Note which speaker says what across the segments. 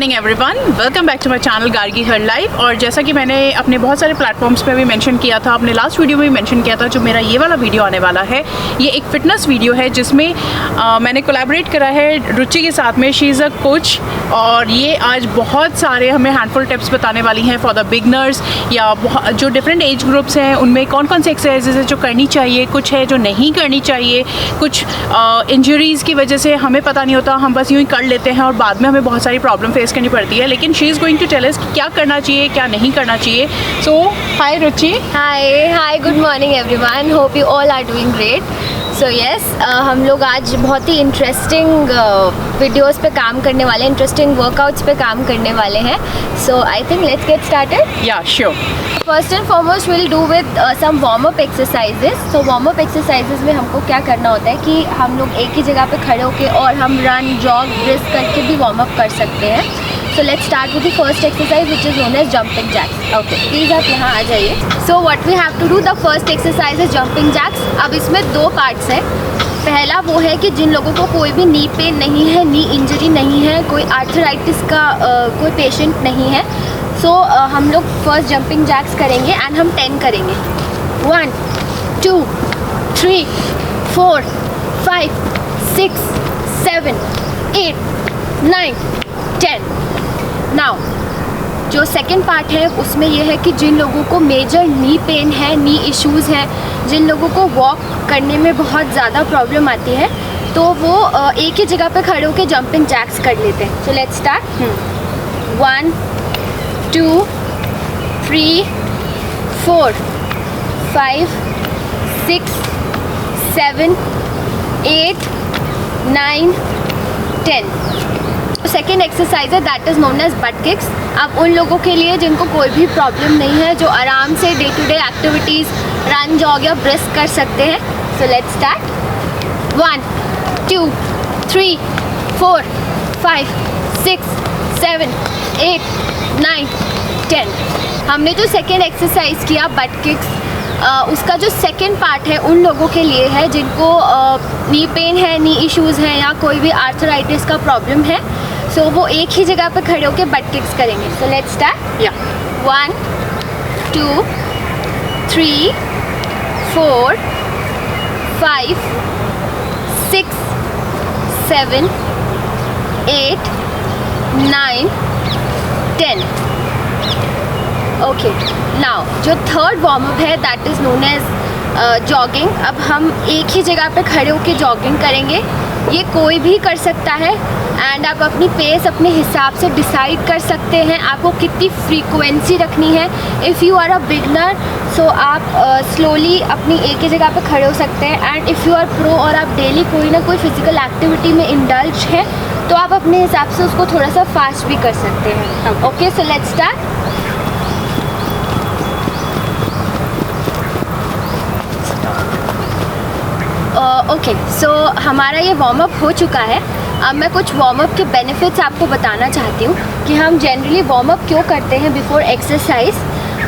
Speaker 1: Morning everyone, welcome back to my channel Gargi her life. और जैसा कि मैंने अपने बहुत सारे प्लेटफॉर्म्स पे भी मेंशन किया था, अपने लास्ट वीडियो में भी मेंशन किया था, जो मेरा ये वाला वीडियो आने वाला है ये एक फिटनेस वीडियो है जिसमें मैंने कोलैबोरेट करा है रुचि के साथ में। शी इज़ अ कोच और ये आज बहुत सारे हमें हैंडफुल टिप्स बताने वाली हैं फॉर द बिगनर्स या जो डिफरेंट एज ग्रुप्स हैं उनमें कौन कौन से एक्सरसाइजेज है जो करनी चाहिए, कुछ है जो नहीं करनी चाहिए, कुछ इंजरीज़ की वजह से हमें पता नहीं होता, हम बस यूँ ही कर लेते हैं और बाद में हमें बहुत सारी प्रॉब्लम फेस करनी पड़ती है। लेकिन she is going to tell us क्या करना चाहिए क्या नहीं करना चाहिए। So hi Ruchi.
Speaker 2: Hi good morning everyone, hope you all are doing great. So yes, हम लोग आज बहुत ही इंटरेस्टिंग वीडियोस पे काम करने वाले हैं, इंटरेस्टिंग वर्कआउट्स पे काम करने वाले हैं। So I think let's get started.
Speaker 1: Yeah sure.
Speaker 2: First and foremost will do with some warm up exercises. So warm up exercises में हमको क्या करना होता है कि हम लोग एक ही जगह पे खड़े होकर और हम रन जॉग ब्रिस्क करके भी वार्म अप कर सकते हैं। So let's start with the first exercise which is known as jumping jacks. Okay, please आप यहाँ आ जाइए। So what we have to do, the first exercise is jumping jacks. अब इसमें दो पार्ट्स हैं। पहला वो है कि जिन लोगों को कोई भी नी पेन नहीं है, नी इंजरी नहीं है, कोई आर्थराइटिस का कोई पेशेंट नहीं है, सो हम लोग फर्स्ट जंपिंग जैक्स करेंगे एंड हम 10 करेंगे। 1 2 3 4 5 6 7 8 9 10। नाउ जो सेकेंड पार्ट है उसमें यह है कि जिन लोगों को मेजर नी पेन है, नी इश्यूज़ हैं, जिन लोगों को वॉक करने में बहुत ज़्यादा प्रॉब्लम आती है, तो वो एक ही जगह पे खड़े होकर जंपिंग जैक्स कर लेते हैं। So let's start. 1 2 3 4 5 6 7 8 9 10। Second exercise है that is known as butt kicks. अब उन लोगों के लिए जिनको कोई भी प्रॉब्लम नहीं है, जो आराम से day to day activities run jog या ब्रिस्क कर सकते हैं। So let's start. 1 2 3 4 5 6 7 8 9 10। हमने जो सेकेंड एक्सरसाइज किया बट किक्स, उसका जो सेकेंड पार्ट है उन लोगों के लिए है जिनको नी पेन है, नी इश्यूज़ हैं या कोई भी आर्थराइटिस का प्रॉब्लम है। सो वो एक ही जगह पे खड़े होकर बट किक्स करेंगे। सो लेट्स स्टार्ट। या 1 2 3 4 5 6 7 8 9 10। ओके, नाउ जो थर्ड वार्म अप है that is known as jogging. अब हम एक ही जगह पे खड़े होकर जॉगिंग करेंगे। ये कोई भी कर सकता है एंड आप अपनी पेस अपने हिसाब से डिसाइड कर सकते हैं आपको कितनी फ्रीक्वेंसी रखनी है। If you are a beginner so आप स्लोली अपनी एक ही जगह पे खड़े हो सकते हैं, and if you are pro और आप डेली कोई ना कोई फिजिकल एक्टिविटी में इंडल्ज हैं तो आप अपने हिसाब से उसको थोड़ा सा फास्ट भी कर सकते हैं। Okay, so let's start. Okay, so हमारा ये वार्म अप हो चुका है। अब मैं कुछ वार्म अप के बेनिफिट्स आपको बताना चाहती हूँ कि हम जनरली वार्म अप क्यों करते हैं बिफोर एक्सरसाइज।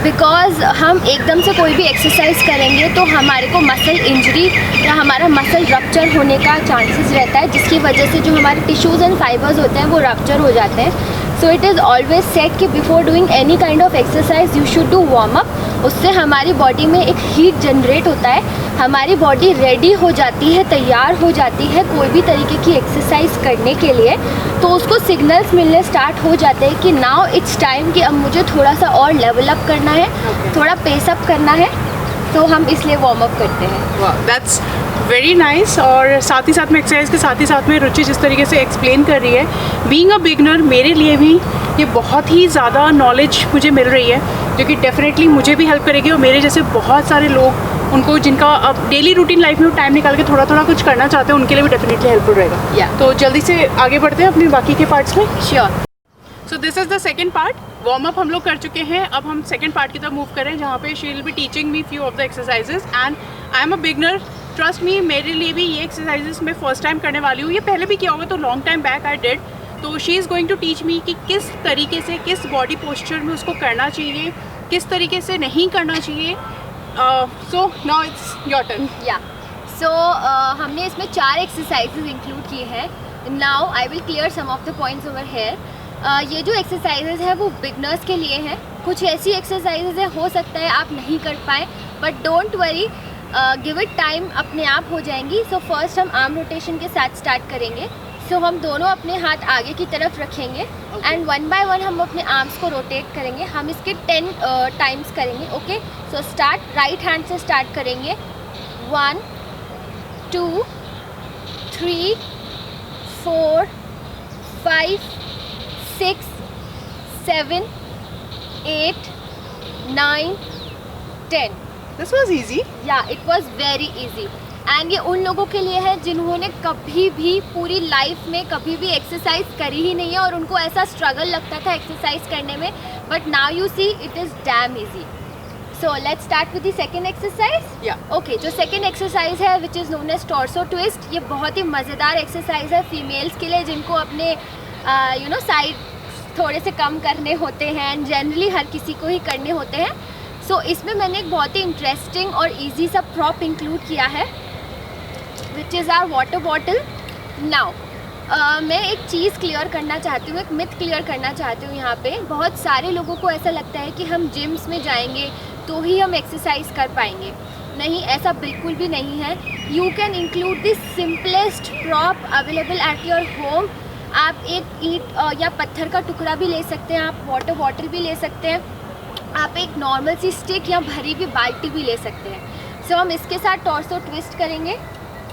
Speaker 2: बिकॉज हम एकदम से कोई भी एक्सरसाइज करेंगे तो हमारे को मसल इंजरी या हमारा मसल रप्चर होने का चांसेस रहता है, जिसकी वजह से जो हमारे टिश्यूज़ एंड फाइबर्स होते हैं वो रप्चर हो जाते हैं। So it is always set कि before doing any kind of exercise you should do warm up. उससे हमारी बॉडी में एक हीट जनरेट होता है, हमारी बॉडी रेडी हो जाती है, तैयार हो जाती है कोई भी तरीके की एक्सरसाइज करने के लिए। तो उसको सिग्नल्स मिलने स्टार्ट हो जाते हैं कि नाउ इट्स टाइम कि अब मुझे थोड़ा सा और लेवल अप करना है, थोड़ा पेस अप करना है, तो हम इसलिए वार्म अप करते हैं।
Speaker 1: That's very nice. और साथ ही साथ में एक्सरसाइज के साथ ही साथ में रुचि जिस तरीके से एक्सप्लेन कर रही है, बीइंग अ बिगनर मेरे लिए भी ये बहुत ही ज़्यादा नॉलेज मुझे मिल रही है, जो कि डेफिनेटली मुझे भी हेल्प करेगी और मेरे जैसे बहुत सारे लोग उनको जिनका अब डेली रूटीन लाइफ में टाइम निकाल के थोड़ा थोड़ा कुछ करना चाहते हैं उनके लिए भी डेफिनेटली हेल्पफुल रहेगा। तो जल्दी से आगे बढ़ते हैं अपने बाकी के पार्ट्स में।
Speaker 2: Sure.
Speaker 1: So this is the second part. Warm up हम लोग कर चुके हैं, अब हम सेकेंड पार्ट की तरफ मूव करें जहाँ पे she will be teaching me few of the exercises and I am a beginner. Trust me, मेरे लिए भी ये एक्सरसाइजेस मैं फर्स्ट टाइम करने वाली हूँ। ये पहले भी किया होगा तो long time back I did. तो she is going to teach me कि किस तरीके से, किस बॉडी पोस्चर में उसको करना चाहिए, किस तरीके से नहीं करना चाहिए। So now it's your turn.
Speaker 2: या सो हमने इसमें 4 एक्सरसाइजेज इंक्लूड किए हैं। Now I will clear some of the points over here. ये जो एक्सरसाइजेज है वो बिगनर्स के लिए हैं। कुछ ऐसी एक्सरसाइजेज है हो सकता है आप नहीं कर पाएँ, but don't worry, give it time, अपने आप हो जाएंगी। सो फर्स्ट हम आर्म रोटेशन के साथ स्टार्ट करेंगे। सो हम दोनों अपने हाथ आगे की तरफ रखेंगे एंड वन बाय वन हम अपने आर्म्स को रोटेट करेंगे। हम इसके 10 टाइम्स करेंगे। Okay, so start, right hand से स्टार्ट करेंगे। 1 2 3 4 5 6 7 8 9 10।
Speaker 1: This was easy.
Speaker 2: Yeah, it was very easy. And ये उन लोगों के लिए है जिन्होंने कभी भी पूरी लाइफ में कभी भी एक्सरसाइज करी ही नहीं है और उनको ऐसा स्ट्रगल लगता था एक्सरसाइज करने में, but now you see it is damn easy. So let's start with the second exercise.
Speaker 1: या
Speaker 2: ओके, जो सेकंड एक्सरसाइज है which is known as torso twist. ये बहुत ही मज़ेदार एक्सरसाइज है फीमेल्स के लिए जिनको अपने साइड थोड़े से कम करने होते हैं एंड जनरली हर किसी को ही करने होते हैं। सो इसमें मैंने एक बहुत ही इंटरेस्टिंग और ईजी सा प्रॉप इंक्लूड किया है which is our water bottle. Now मैं एक चीज़ क्लियर करना चाहती हूँ, एक मिथ क्लियर करना चाहती हूँ यहाँ पे। बहुत सारे लोगों को ऐसा लगता है कि हम जिम्स में जाएंगे तो ही हम एक्सरसाइज कर पाएंगे। नहीं, ऐसा बिल्कुल भी नहीं है। You can include the simplest prop available at your home. आप एक ईंट या पत्थर का टुकड़ा भी ले सकते हैं, आप वाटर बॉटल भी ले सकते हैं, आप एक नॉर्मल सी स्टिक या भरी हुई बाल्टी भी ले सकते हैं। सो हम इसके साथ टॉर्सो ट्विस्ट करेंगे,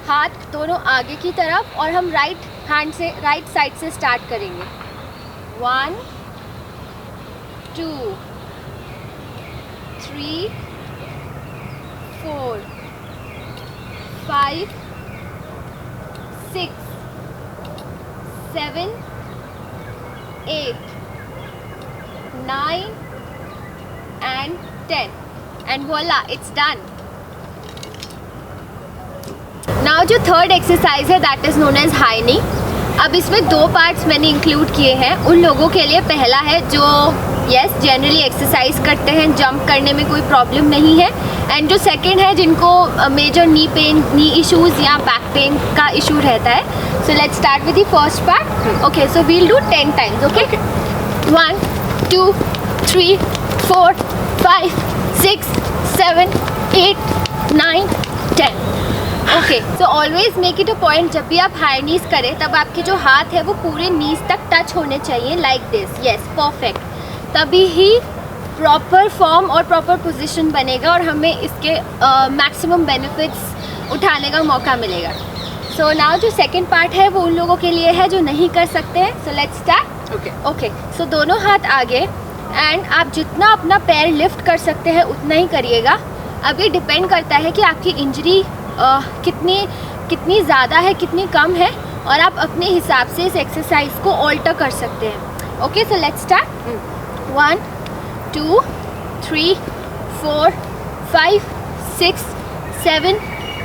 Speaker 2: हाथ दोनों आगे की तरफ, और हम राइट हैंड से, राइट साइड से स्टार्ट करेंगे। 1 2 3 4 5 6 7 8 9 and 10 and voila, it's done. Now जो थर्ड एक्सरसाइज है that is known as high knee. अब इसमें 2 पार्ट्स मैंने इंक्लूड किए हैं उन लोगों के लिए। पहला है जो जनरली एक्सरसाइज करते हैं, जंप करने में कोई प्रॉब्लम नहीं है, एंड जो सेकंड है जिनको major knee pain, knee issues या बैक पेन का इशू रहता है। So let's start with the first part. Okay, so we'll do 10 times. Okay, 1 2 3 4 5 6 7 8 9 10। Okay, so always make it a point, जब भी आप हाई नीज करें तब आपके जो हाथ है वो पूरे नीज तक टच होने चाहिए, लाइक दिस। Yes, perfect. तभी ही प्रॉपर फॉर्म और प्रॉपर पोजीशन बनेगा और हमें इसके मैक्सिमम बेनिफिट्स उठाने का मौका मिलेगा। सो नाउ जो सेकंड पार्ट है वो उन लोगों के लिए है जो नहीं कर सकते हैं। So let's start. ओके, सो दोनों हाथ आगे, एंड आप जितना अपना पैर लिफ्ट कर सकते हैं उतना ही करिएगा। अब ये डिपेंड करता है कि आपकी इंजरी कितनी ज़्यादा है, कितनी कम है, और आप अपने हिसाब से इस एक्सरसाइज को ऑल्टर कर सकते हैं। Okay, so let's start. 1 2 3 4 5 6 7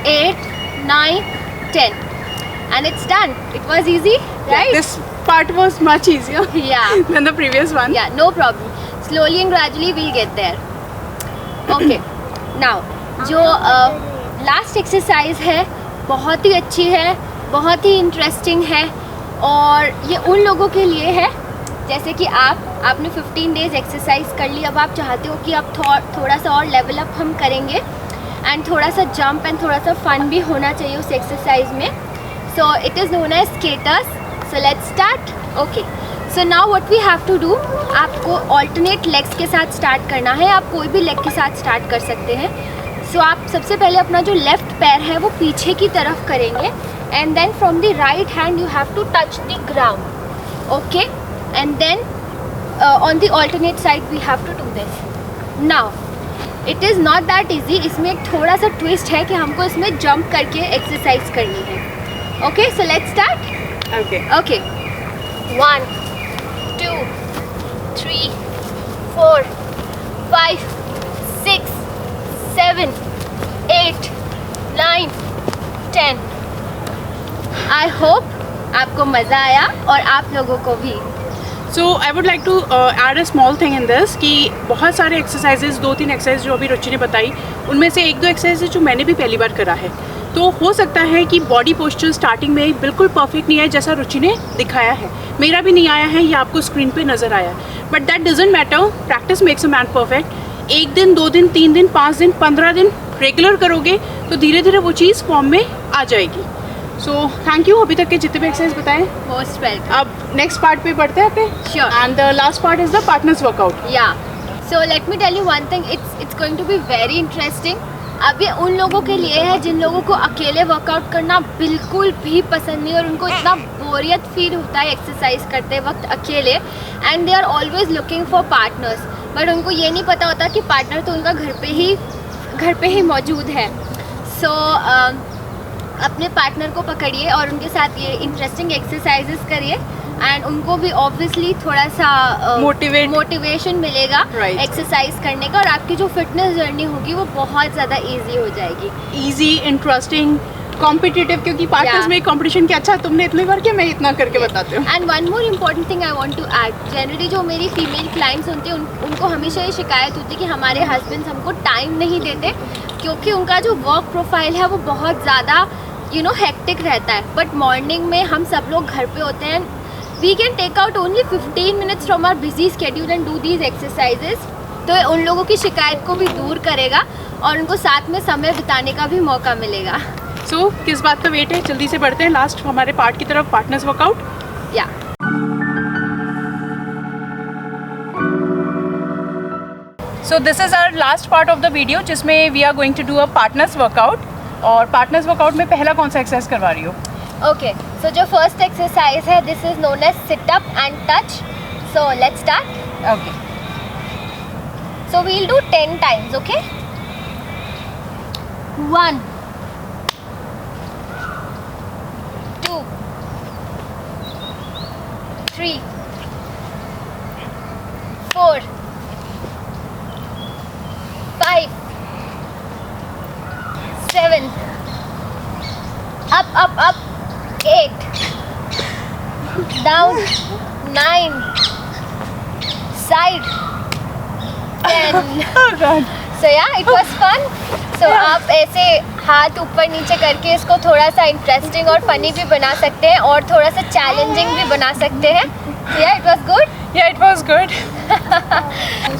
Speaker 2: 8 9 10 and it's done. It was easy, right?
Speaker 1: This part was much easier
Speaker 2: Yeah.
Speaker 1: than the previous one.
Speaker 2: Yeah, no problem. Slowly and gradually we'll get there. Okay. Now, जो last exercise है बहुत ही अच्छी है, बहुत ही interesting है, और ये उन लोगों के लिए है जैसे कि आपने 15 डेज एक्सरसाइज कर ली, अब आप चाहते हो कि अब थोड़ा सा और लेवल अप हम करेंगे, एंड थोड़ा सा जंप एंड थोड़ा सा फन भी होना चाहिए उस एक्सरसाइज में। So it is known as skaters. So let's start. Okay, so now what we have to do, आपको ऑल्टरनेट लेग्स के साथ स्टार्ट करना है। आप कोई भी लेग के साथ स्टार्ट कर सकते हैं। सो आप सबसे पहले अपना जो लेफ्ट पैर है वो पीछे की तरफ करेंगे, and then from the right hand you have to touch the ground. Okay, and then on the alternate side we have to do this. Now it is not that easy, इसमें एक थोड़ा सा ट्विस्ट है कि हमको इसमें jump करके exercise करनी है। Okay, so let's start. Okay, 1 2 3 4 5 6 7 8 9 10। I hope आपको मज़ा आया और आप लोगों को भी।
Speaker 1: So I would like to add a small thing in this कि बहुत सारे एक्सरसाइजेज, 2-3 एक्सरसाइज जो अभी रुचि ने बताई, उनमें से 1-2 एक्सरसाइजेज जो मैंने भी पहली बार करा है। तो हो सकता है कि बॉडी पोस्चर स्टार्टिंग में बिल्कुल परफेक्ट नहीं है जैसा रुचि ने दिखाया है, मेरा भी नहीं आया है, ये आपको स्क्रीन पे नज़र आया है, but that doesn't matter, practice makes a man perfect. 1 दिन 2 दिन 3 दिन 5 दिन 15 दिन रेगुलर करोगे तो धीरे धीरे वो चीज़ फॉर्म में आ जाएगी। सो थैंक यू अभी तक के जितने भी एक्सरसाइज बताएं।
Speaker 2: Most welcome.
Speaker 1: अब नेक्स्ट पार्ट पे बढ़ते हैं अपने।
Speaker 2: Sure.
Speaker 1: And the last part is the partners workout.
Speaker 2: Yeah so let me tell you one thing, it's going to be very interesting. अब ये उन लोगों के लिए है जिन लोगों को अकेले वर्कआउट करना बिल्कुल भी पसंद नहीं और उनको इतना बोरियत फील होता है एक्सरसाइज करते वक्त अकेले, and they are always looking for partners, but उनको ये नहीं पता होता कि पार्टनर तो उनका घर पे ही मौजूद है। सो अपने पार्टनर को पकड़िए और उनके साथ ये इंटरेस्टिंग एक्सरसाइजेस करिए, एंड उनको भी ऑब्वियसली थोड़ा सा मोटिवेशन मिलेगा
Speaker 1: Right.
Speaker 2: एक्सरसाइज करने का, और आपकी जो फिटनेस जर्नी होगी वो बहुत ज़्यादा इजी हो जाएगी।
Speaker 1: इजी, इंटरेस्टिंग, कॉम्पिटिटिव, क्योंकि पार्टनर्स
Speaker 2: Yeah.
Speaker 1: में कंपटीशन क्या, अच्छा तुमने इतने बार किया मैं इतना करके बताती हूँ।
Speaker 2: And one more important thing I want to add, generally जो मेरी फीमेल क्लाइंट्स होती हैं उनको हमेशा ये शिकायत होती है कि हमारे हस्बैंड्स हमको टाइम नहीं देते, क्योंकि उनका जो वर्क प्रोफाइल है वो बहुत ज़्यादा हेक्टिक रहता है। बट मॉर्निंग में हम सब लोग घर पे होते हैं, we can take out only 15 minutes from our busy schedule and do these exercises. तो उन लोगों की शिकायत को भी दूर करेगा और उनको साथ में समय बिताने का भी मौका मिलेगा।
Speaker 1: सो किस बात का वेट है, जल्दी से बढ़ते हैं लास्ट हमारे पार्ट की तरफ, partners workout.
Speaker 2: Yeah
Speaker 1: so this is our last part of the video जिसमें we are going to do a partners workout. और पार्टनर्स वर्कआउट में पहला कौन सा एक्सरसाइज करवा रही हो?
Speaker 2: ओके, सो जो फर्स्ट एक्सरसाइज है this is known as sit up and touch. So let's start.
Speaker 1: Okay,
Speaker 2: so we'll do 10 times, okay? 1 2 3 4 5 7 up 8 down 9 side 10 so yeah it was fun so आप ऐसे हाथ ऊपर नीचे करके इसको थोड़ा सा इंटरेस्टिंग और फनी भी बना सकते हैं और थोड़ा सा चैलेंजिंग भी बना सकते हैं। yeah it was good.
Speaker 1: yeah it was good.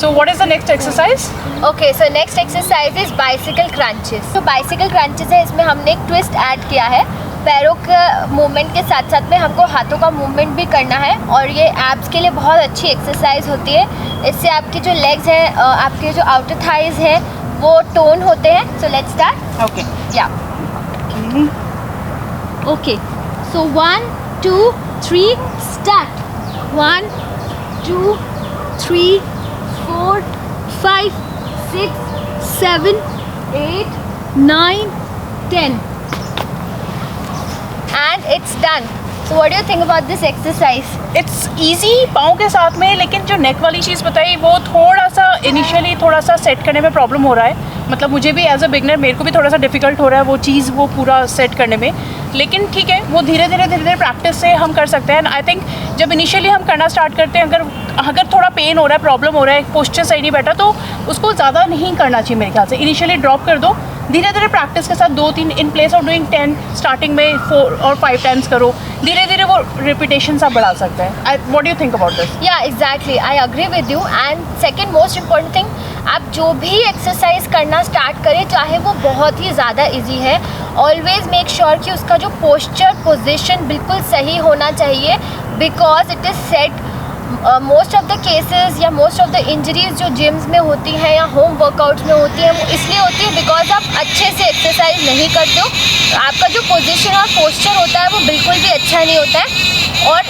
Speaker 1: So what is the next exercise?
Speaker 2: Okay, so next exercise is bicycle crunches. तो bicycle crunches है, इसमें हमने एक ट्विस्ट ऐड किया है, पैरों का मूवमेंट के साथ साथ में हमको हाथों का मूवमेंट भी करना है, और ये एब्स के लिए बहुत अच्छी एक्सरसाइज होती है। इससे आपकी जो लेग्स हैं, आपके जो आउटर थाइज हैं वो टोन होते हैं। So let's start.
Speaker 1: ओके,
Speaker 2: या okay, so 1 2 3 start. 1 2 3 4 5 6 7 8 9 10 and it's done. So what do you think about this exercise?
Speaker 1: It's easy पाँव के साथ में, लेकिन जो नेक वाली चीज़ बताई वो थोड़ा सा इनिशियली थोड़ा सा सेट करने में प्रॉब्लम हो रहा है। मतलब मुझे भी एज अ बिगनर मेरे को भी थोड़ा सा डिफिकल्ट हो रहा है वो चीज़ वो पूरा सेट करने में, लेकिन ठीक है वो धीरे धीरे प्रैक्टिस से हम कर सकते हैं। आई थिंक जब इनिशियली हम करना स्टार्ट करते हैं, अगर थोड़ा पेन हो रहा है, प्रॉब्लम हो रहा है, पोस्चर सही नहीं बैठा, तो उसको ज़्यादा नहीं करना चाहिए मेरे ख्याल से। इनिशियली ड्रॉप कर दो, धीरे धीरे प्रैक्टिस के साथ 2-3 in place of doing 10 starting में 4 और 5 टाइम्स करो, धीरे धीरे वो रिपीटेशन आप बढ़ा सकते हैं। What do you think about this?
Speaker 2: Yeah exactly, I agree with you. And second most important thing, आप जो भी एक्सरसाइज करना स्टार्ट करें, चाहे वो बहुत ही ज़्यादा इजी है, ऑलवेज मेक श्योर कि उसका जो पोस्चर पोजिशन बिल्कुल सही होना चाहिए, because it is set most of the cases या मोस्ट ऑफ द इंजरीज जो जिम्स में होती हैं या होम वर्कआउट्स में होती हैं, वो इसलिए होती है बिकॉज आप अच्छे से एक्सरसाइज नहीं करते हो, आपका जो पोजीशन और पोस्चर होता है वो बिल्कुल भी अच्छा नहीं होता है। और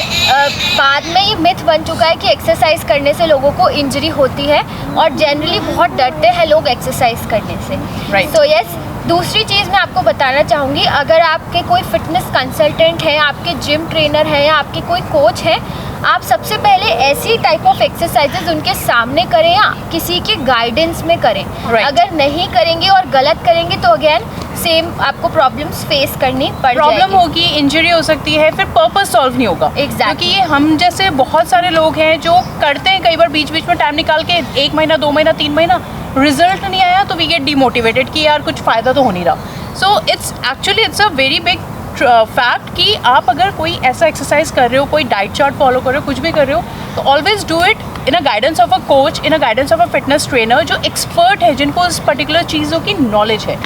Speaker 2: बाद में ये मिथ बन चुका है कि एक्सरसाइज करने से लोगों को इंजरी होती है, और जनरली बहुत डरते हैं लोग एक्सरसाइज करने से।
Speaker 1: Right.
Speaker 2: सो यस, दूसरी चीज़ मैं आपको बताना चाहूँगी, अगर आपके कोई फिटनेस कंसल्टेंट है, आपके जिम ट्रेनर है या आपके कोई कोच है, आप सबसे पहले ऐसी टाइप ऑफ एक्सरसाइजेज उनके सामने करें या किसी के गाइडेंस में करें।
Speaker 1: Right.
Speaker 2: अगर नहीं करेंगे और गलत करेंगे तो अगेन सेम आपको प्रॉब्लम्स फेस करनी पड़ जाएगी।
Speaker 1: प्रॉब्लम होगी, इंजरी हो सकती है, फिर पर्पस सॉल्व नहीं होगा।
Speaker 2: Exactly.
Speaker 1: क्योंकि ये हम जैसे बहुत सारे लोग हैं जो करते हैं कई बार बीच बीच में टाइम निकाल के 1 महीना 2 महीना 3 महीना रिजल्ट नहीं आया तो वी गेट डिमोटिवेटेड कि यार कुछ फ़ायदा तो हो नहीं रहा। So it's a very big fact कि आप अगर कोई ऐसा एक्सरसाइज कर रहे हो, कोई डाइट चार्ट फॉलो कर रहे हो, कुछ भी कर रहे हो, तो always do it in a guidance of a coach, in a guidance of a fitness trainer जो एक्सपर्ट है, जिनको उस पर्टिकुलर चीज़ों की नॉलेज है।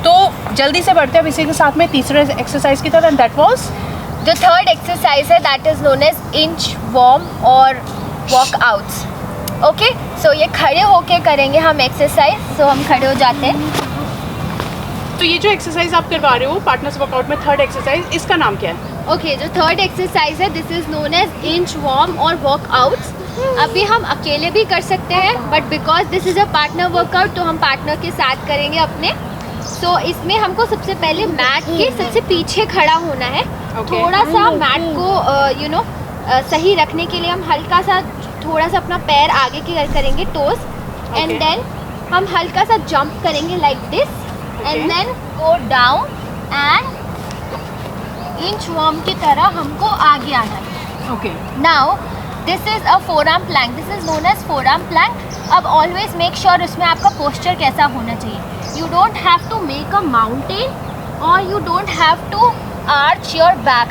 Speaker 1: तो जल्दी से बढ़ते हैं अब इसी के साथ में तीसरे एक्सरसाइज की तरफ, एंड दैट वाज
Speaker 2: जो थर्ड एक्सरसाइज है, that is known as inchworm और वॉकआउट्स। ओके, सो ये खड़े होके करेंगे हम एक्सरसाइज। सो हम खड़े हो जाते हैं।
Speaker 1: तो ये जो एक्सरसाइज आप करवा रहे हो पार्टनर्स वर्कआउट में, थर्ड एक्सरसाइज, इसका नाम क्या है?
Speaker 2: ओके, जो थर्ड एक्सरसाइज है, this is known as inchworm और वॉकआउट्स। अभी हम अकेले भी कर सकते हैं, but because this is a partner workout तो हम पार्टनर के साथ करेंगे अपने। सो इसमें हमको सबसे पहले मैट के सबसे पीछे खड़ा होना है। थोड़ा सा मैट को सही रखने के लिए हम हल्का सा थोड़ा सा अपना पैर आगे की करेंगे, टोस, एंड देन हम हल्का सा जंप करेंगे like this, and then go down and inch worm की तरह हमको आगे आना है।
Speaker 1: Okay,
Speaker 2: now this is a forearm plank, this is known as forearm plank. अब ऑलवेज मेक श्योर उसमें आपका पोस्चर कैसा होना चाहिए। You don't have to make a mountain और you don't have to arch your back.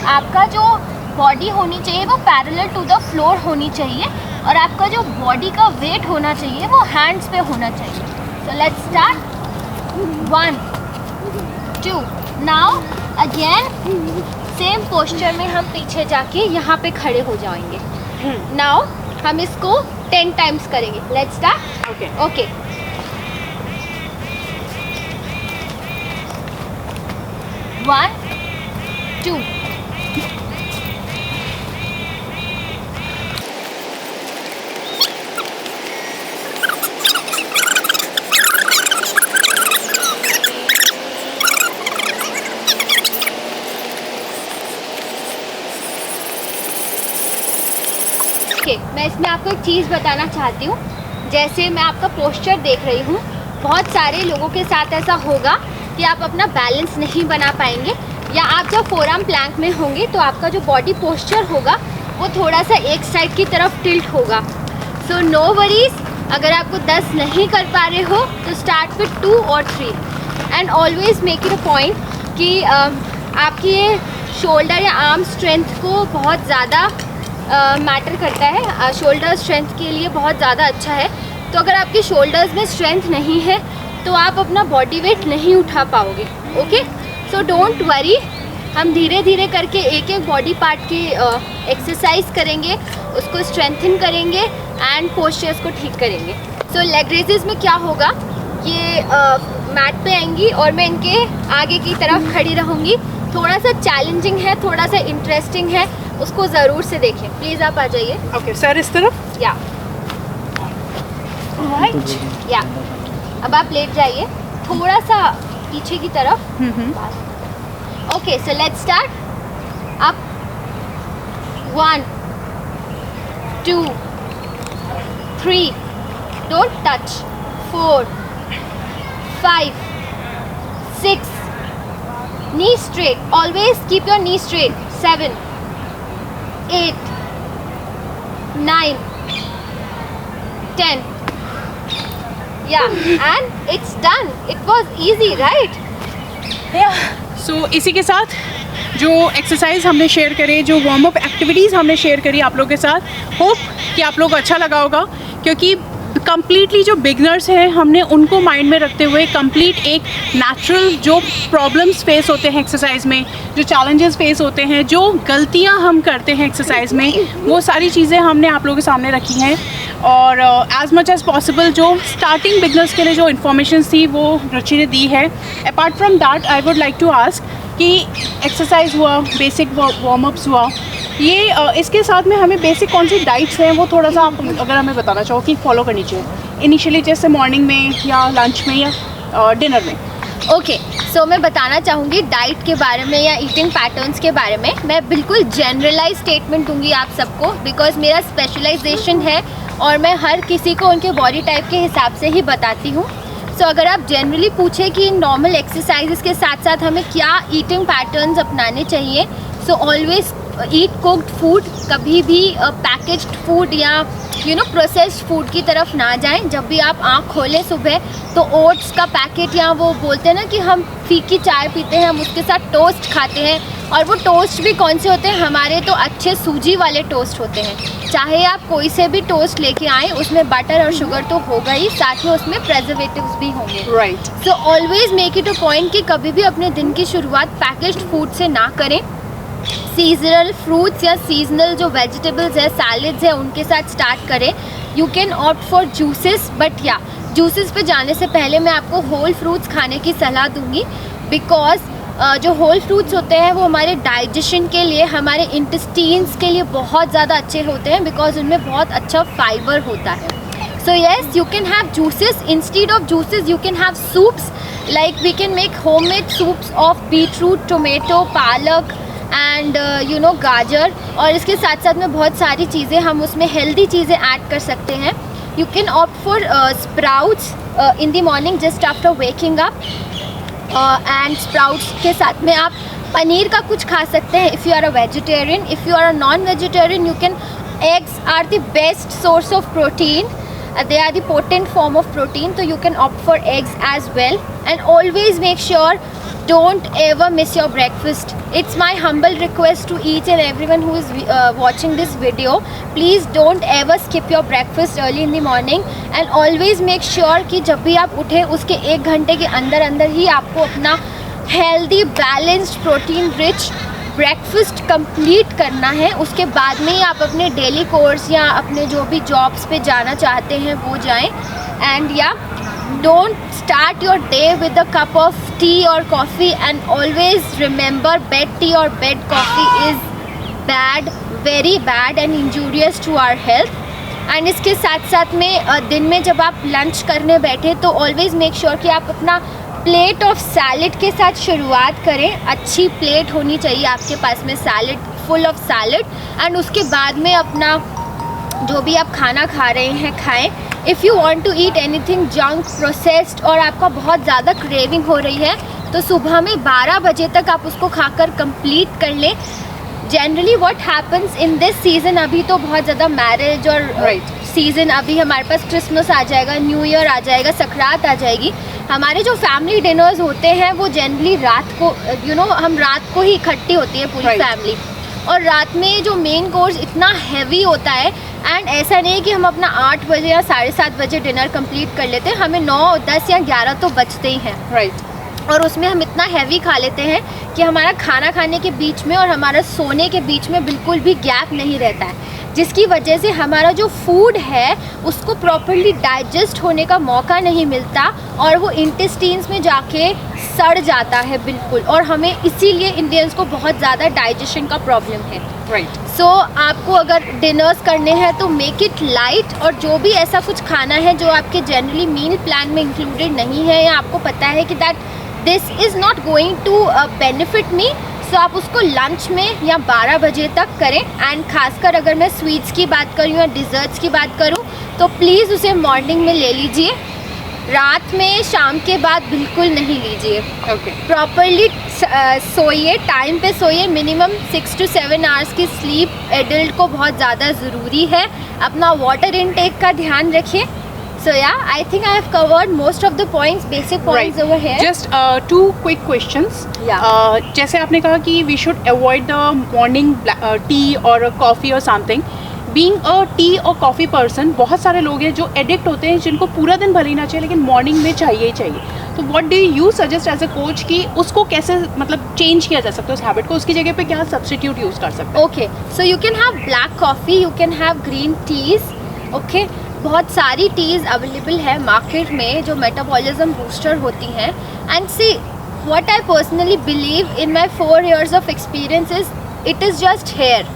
Speaker 2: आपका जो body होनी चाहिए वो पैरेलल टू द फ्लोर होनी चाहिए, और आपका जो बॉडी का वेट होना चाहिए वो हैंड्स पे होना चाहिए। सो let's start. 1 2 now again same posture में हम पीछे जाके यहाँ पे खड़े हो जाएंगे। नाउ हम इसको 10 टाइम्स करेंगे। Let's start. ओके, 1 2 मैं इसमें आपको एक चीज़ बताना चाहती हूँ। जैसे मैं आपका पोस्चर देख रही हूँ, बहुत सारे लोगों के साथ ऐसा होगा कि आप अपना बैलेंस नहीं बना पाएंगे, या आप जब फोरआर्म प्लैंक में होंगे तो आपका जो बॉडी पोस्चर होगा वो थोड़ा सा एक साइड की तरफ टिल्ट होगा। सो नो वरीज, अगर आपको 10 नहीं कर पा रहे हो तो स्टार्ट विथ 2 और 3 and always make it a point कि आपकी ये शोल्डर या आर्म स्ट्रेंथ को बहुत ज़्यादा मैटर करता है। शोल्डर स्ट्रेंथ के लिए बहुत ज़्यादा अच्छा है। तो अगर आपके शोल्डर्स में स्ट्रेंथ नहीं है तो आप अपना बॉडी वेट नहीं उठा पाओगे। ओके, सो डोंट वरी, हम धीरे धीरे करके एक एक बॉडी पार्ट की एक्सरसाइज करेंगे, उसको स्ट्रेंथन करेंगे एंड पोस्चर्स को ठीक करेंगे। सो लेग रेजेस में क्या होगा, ये मैट पे आएंगी और मैं इनके आगे की तरफ खड़ी रहूँगी। थोड़ा सा चैलेंजिंग है, थोड़ा सा इंटरेस्टिंग है, उसको ज़रूर से देखें। प्लीज़ आप आ जाइए।
Speaker 1: ओके सर, इस तरफ,
Speaker 2: या राइट, या अब आप लेट जाइए थोड़ा सा पीछे की तरफ। Okay, so let's start. Up 1 2 3, don't touch, 4 5 6, knee straight, always keep your knee straight, 7 8 9 10, yeah, and it's done. It was easy, right?
Speaker 1: सो इसी के साथ जो एक्सरसाइज हमने शेयर करे, जो वार्म अप एक्टिविटीज़ हमने शेयर करी आप लोगों के साथ, होप कि आप लोग को अच्छा लगा होगा, क्योंकि कम्प्लीटली जो बिगनर्स हैं हमने उनको माइंड में रखते हुए कंप्लीट एक नेचुरल जो प्रॉब्लम्स फेस होते हैं एक्सरसाइज में, जो चैलेंजेस फेस होते हैं, जो गलतियां हम करते हैं एक्सरसाइज में, वो सारी चीज़ें हमने आप लोगों के सामने रखी हैं। और एज मच एज़ पॉसिबल जो स्टार्टिंग बिगनर्स के लिए जो इन्फॉर्मेशन थी वो रुचि ने दी है। Apart from that I would like to ask कि एक्सरसाइज हुआ, बेसिक वार्म अप्स हुआ, ये इसके साथ में हमें बेसिक कौन सी डाइट्स हैं वो थोड़ा सा आप अगर हमें बताना चाहो कि फॉलो करनी चाहिए इनिशियली, जैसे मॉर्निंग में या लंच में या डिनर में।
Speaker 2: ओके, सो मैं बताना चाहूँगी डाइट के बारे में या ईटिंग पैटर्न्स के बारे में। मैं बिल्कुल जनरलाइज स्टेटमेंट दूंगी आप सबको, बिकॉज मेरा स्पेशलाइजेशन है और मैं हर किसी को उनके बॉडी टाइप के हिसाब से ही बताती हूँ। सो अगर आप जनरली पूछें कि नॉर्मल एक्सरसाइजेस के साथ साथ हमें क्या ईटिंग पैटर्न्स अपनाने चाहिए, so always eat cooked food, कभी भी पैकेज्ड फूड या प्रोसेस्ड फूड की तरफ ना जाएं। जब भी आप आँख खोलें सुबह तो ओट्स का पैकेट, या वो बोलते हैं ना कि हम फीकी चाय पीते हैं, हम उसके साथ टोस्ट खाते हैं, और वो टोस्ट भी कौन से होते हैं, हमारे तो अच्छे सूजी वाले टोस्ट होते हैं। चाहे आप कोई से भी टोस्ट लेके आएँ, उसमें बटर और शुगर तो होगा ही, साथ में उसमें प्रेजर्वेटिव्स भी होंगे।
Speaker 1: Right.
Speaker 2: So always make it a point कि कभी भी अपने दिन की शुरुआत पैकेज्ड फूड से ना करें। सीजनल फ्रूट्स या सीजनल जो वेजिटेबल्स है, सैलड्स है, उनके साथ स्टार्ट करें। You can opt for juices, but या जूसेस पे जाने से पहले मैं आपको होल फ्रूट्स खाने की सलाह दूंगी, बिकॉज जो होल फ्रूट्स होते हैं वो हमारे डाइजेशन के लिए, हमारे इंटेस्टाइन्स के लिए बहुत ज़्यादा अच्छे होते हैं, बिकॉज उनमें बहुत अच्छा फाइबर होता है। So yes, you can have juices. Instead of juices you can have soups, like we can make homemade soups of beetroot, tomato, palak and gajar, और इसके साथ साथ में बहुत सारी चीज़ें हम उसमें हेल्दी चीज़ें ऐड कर सकते हैं। You can opt for sprouts in the morning just after waking up, and sprouts के साथ में आप पनीर का कुछ खा सकते हैं if you are a vegetarian. If you are a non vegetarian, you can, eggs are the best source of protein, they are the potent form of protein, so you can opt for eggs as well. And always make sure, don't ever miss your breakfast. It's my humble request to each and everyone who is watching this video, please don't ever skip your breakfast early in the morning, and always make sure कि जब भी आप उठें उसके 1 घंटे के अंदर अंदर ही आपको अपना healthy, balanced, protein rich breakfast complete करना है। उसके बाद में ही आप अपने डेली कोर्स या अपने जो भी जॉब्स पे जाना चाहते हैं वो जाएं। And yeah don't start your day with a cup of tea और coffee, and always remember bed tea और bed coffee is bad, very bad and injurious to our health. एंड इसके साथ साथ में दिन में जब आप लंच करने बैठे तो ऑलवेज मेक श्योर कि आप अपना प्लेट ऑफ सैलड के साथ शुरुआत करें। अच्छी प्लेट होनी चाहिए आपके पास में, salad, full of salad, and उसके बाद में अपना जो भी आप खाना खा रहे हैं खाएं। If you want to eat anything junk, processed, और आपका बहुत ज़्यादा क्रेविंग हो रही है, तो सुबह में 12 बजे तक आप उसको खाकर कंप्लीट कर लें। Generally what happens in this season, अभी तो बहुत ज़्यादा मैरिज और सीज़न, अभी हमारे पास क्रिसमस आ जाएगा, न्यू ईयर आ जाएगा, सकरात आ जाएगी, हमारे जो फैमिली डिनर्स होते हैं वो जनरली रात को, हम रात को ही इकट्ठी होती है पूरी फैमिली, और रात में जो मेन कोर्स इतना हैवी होता है, एंड ऐसा नहीं है कि हम अपना 8 बजे या 7:30 बजे डिनर कंप्लीट कर लेते हैं, हमें 9, 10 या 11 तो बजते ही हैं। और उसमें हम इतना हैवी खा लेते हैं कि हमारा खाना खाने के बीच में और हमारा सोने के बीच में बिल्कुल भी गैप नहीं रहता है, जिसकी वजह से हमारा जो फूड है उसको प्रॉपर्ली डाइजेस्ट होने का मौका नहीं मिलता, और वो इंटेस्टाइन्स में जाके सड़ जाता है बिल्कुल, और हमें इसीलिए इंडियंस को बहुत ज़्यादा डाइजेशन का प्रॉब्लम है। सो आपको अगर डिनर्स करने हैं तो मेक इट लाइट, और जो भी ऐसा कुछ खाना है जो आपके जनरली मील प्लान में इंक्लूडेड नहीं है, या आपको पता है कि that this is not going to benefit me, so आप उसको लंच में या 12 बजे तक करें। एंड खासकर अगर मैं स्वीट्स की बात करूँ या डिज़र्ट्स की बात करूँ तो प्लीज़ उसे मॉर्निंग में ले लीजिए, रात में शाम के बाद बिल्कुल नहीं लीजिए। प्रॉपरली सोइए, टाइम पे सोइए, मिनिमम 6 to 7 आवर्स की स्लीप एडल्ट को बहुत ज़्यादा ज़रूरी है। अपना वाटर इनटेक का ध्यान रखिए। So yeah, I think I have covered most of the points, basic points over here.
Speaker 1: Just 2 quick questions.
Speaker 2: Yeah.
Speaker 1: जैसे आपने कहा कि we should avoid the morning tea or coffee or something. Being a tea or coffee person, बहुत सारे लोग हैं जो addict होते हैं, जिनको पूरा दिन भले ही ना चाहिए लेकिन मॉर्निंग में चाहिए ही चाहिए। तो what do you suggest as a coach कि उसको कैसे मतलब चेंज किया जा सकता है उस हैबिट को, उसकी जगह पे क्या सब्स्टिट्यूट यूज़ कर सकते हैं?
Speaker 2: Okay, so you can have black coffee, you can have green teas. Okay. बहुत सारी टीज़ अवेलेबल है मार्केट में जो मेटाबॉलिज्म बूस्टर होती हैं। And see what I personally believe in my 4 years of experience is it is just here.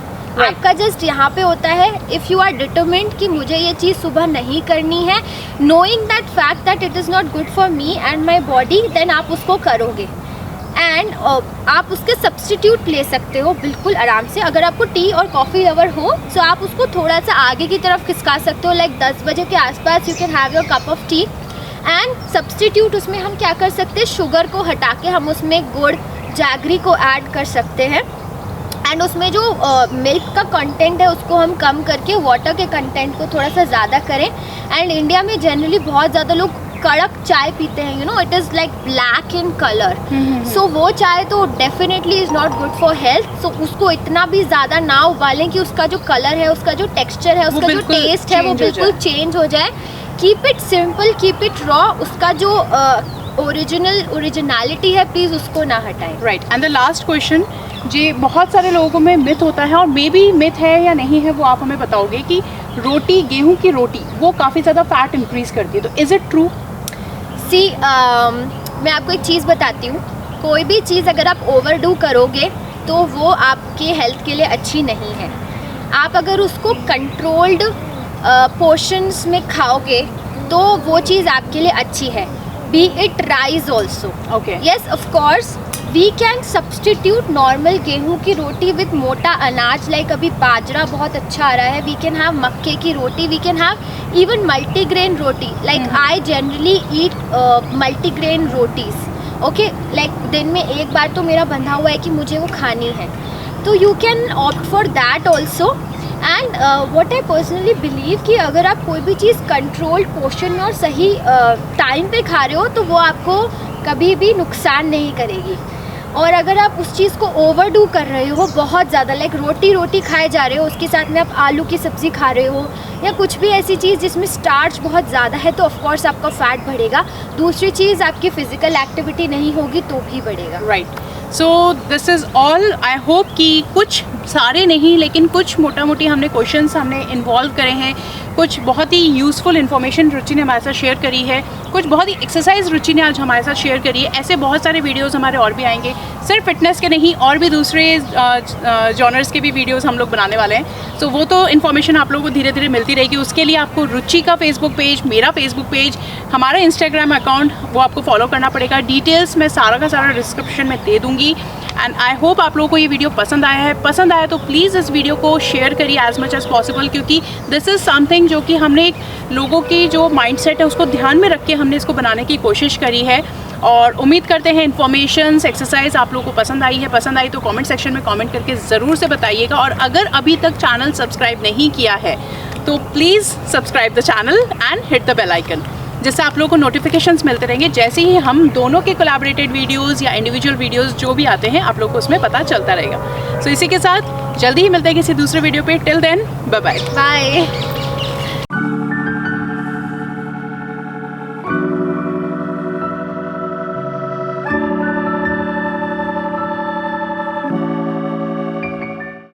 Speaker 2: आपका just यहाँ पे होता है, इफ़ यू आर डिटरमिन्ड कि मुझे ये चीज़ सुबह नहीं करनी है, knowing that fact that it is not good for me and my body, then आप उसको करोगे। एंड आप उसके सब्स्टिट्यूट ले सकते हो बिल्कुल आराम से। अगर आपको टी और कॉफ़ी लवर हो तो आप उसको थोड़ा सा आगे की तरफ खिसका सकते हो, लाइक 10 बजे के आसपास you can have your cup of T. And substitute उसमें हम क्या कर सकते हैं, शुगर को हटा के हम उसमें गुड़, जैगरी को ऐड कर सकते हैं। एंड उसमें जो मिल्क का कंटेंट है उसको हम कम करके वाटर के कंटेंट को थोड़ा सा ज़्यादा करें। एंड इंडिया में जनरली बहुत ज़्यादा लोग कड़क चाय पीते हैं, you know, it is like black in colour. So वो चाय तो definitely is not good for health. So उसको इतना भी ज़्यादा ना उबालें कि उसका जो कलर है, उसका जो टेक्सचर है, उसका जो टेस्ट है वो बिल्कुल चेंज हो जाए। Keep it simple, keep it raw, उसका जो ओरिजिनलिटी है प्लीज़ उसको ना हटाएं।
Speaker 1: Right. And the last question, जी बहुत सारे लोगों में मिथ होता है, और मे बी मिथ है या नहीं है वो आप हमें बताओगे, कि रोटी, गेहूं की रोटी वो काफ़ी ज़्यादा फैट इंक्रीज करती है, तो इज़ इट ट्रू?
Speaker 2: सी मैं आपको एक चीज़ बताती हूँ, कोई भी चीज़ अगर आप ओवरडू करोगे तो वो आपके हेल्थ के लिए अच्छी नहीं है। आप अगर उसको कंट्रोल्ड पोर्शंस में खाओगे तो वो चीज़ आपके लिए अच्छी है। Be it rice also.
Speaker 1: Okay,
Speaker 2: yes of course we can substitute normal गेहूं की रोटी विथ मोटा अनाज, लाइक अभी बाजरा बहुत अच्छा आ रहा है, वी कैन हैव मक्के की roti, we can have even multigrain roti. Like I generally eat multigrain rotis, okay, like दिन में एक बार तो मेरा बंधा हुआ है कि मुझे वो खानी है, तो you can opt for that also. And what I personally believe कि अगर आप कोई भी चीज़ कंट्रोल्ड पोर्शन में और सही टाइम पे खा रहे हो तो वो आपको कभी भी नुकसान नहीं करेगी। और अगर आप उस चीज़ को ओवरडू कर रहे हो बहुत ज़्यादा, लाइक रोटी खाए जा रहे हो, उसके साथ में आप आलू की सब्ज़ी खा रहे हो या कुछ भी ऐसी चीज़ जिसमें स्टार्च बहुत ज़्यादा है, तो ऑफकोर्स आपका फैट बढ़ेगा। दूसरी चीज़, आपकी फ़िज़िकल एक्टिविटी नहीं होगी तो भी बढ़ेगा।
Speaker 1: Right. So this is all. I hope कि कुछ, सारे नहीं लेकिन कुछ मोटा मोटी हमने क्वेश्चंस हमने इन्वॉल्व करे हैं, कुछ बहुत ही यूज़फुल इन्फॉर्मेशन रुचि ने हमारे साथ शेयर करी है, कुछ बहुत ही एक्सरसाइज रुचि ने आज हमारे साथ शेयर करी है। ऐसे बहुत सारे वीडियोस हमारे और भी आएंगे, सिर्फ फिटनेस के नहीं, और भी दूसरे जॉनर्स के भी वीडियोस हम लोग बनाने वाले हैं। तो वो तो इन्फॉर्मेशन आप लोगों को धीरे धीरे मिलती रहेगी। उसके लिए आपको रुचि का फेसबुक पेज, मेरा फेसबुक पेज, हमारा इंस्टाग्राम अकाउंट, वो आपको फॉलो करना पड़ेगा। डिटेल्स मैं सारा का सारा डिस्क्रिप्शन में दे दूँगी। एंड आई होप आप लोगों को ये वीडियो पसंद आया है। पसंद आया तो प्लीज़ इस वीडियो को शेयर करिए एज मच एज़ पॉसिबल, क्योंकि दिस इज़ समथिंग जो कि हमने एक लोगों की जो माइंडसेट है उसको ध्यान में रख के हमने इसको बनाने की कोशिश करी है। और उम्मीद करते हैं इन्फॉर्मेशंस, एक्सरसाइज आप लोगों को पसंद आई है। पसंद आई तो कमेंट सेक्शन में कमेंट करके ज़रूर से बताइएगा। और अगर अभी तक चैनल सब्सक्राइब नहीं किया है तो please subscribe the channel and hit the bell icon, जिससे आप लोगों को नोटिफिकेशंस मिलते रहेंगे जैसे ही हम दोनों के कोलैबोरेटेड वीडियोस या इंडिविजुअल वीडियोस जो भी आते हैं, आप लोगों को उसमें पता चलता रहेगा। सो इसी के साथ जल्दी ही मिलते हैं किसी दूसरे वीडियो पे। Till then, bye bye.
Speaker 2: Bye.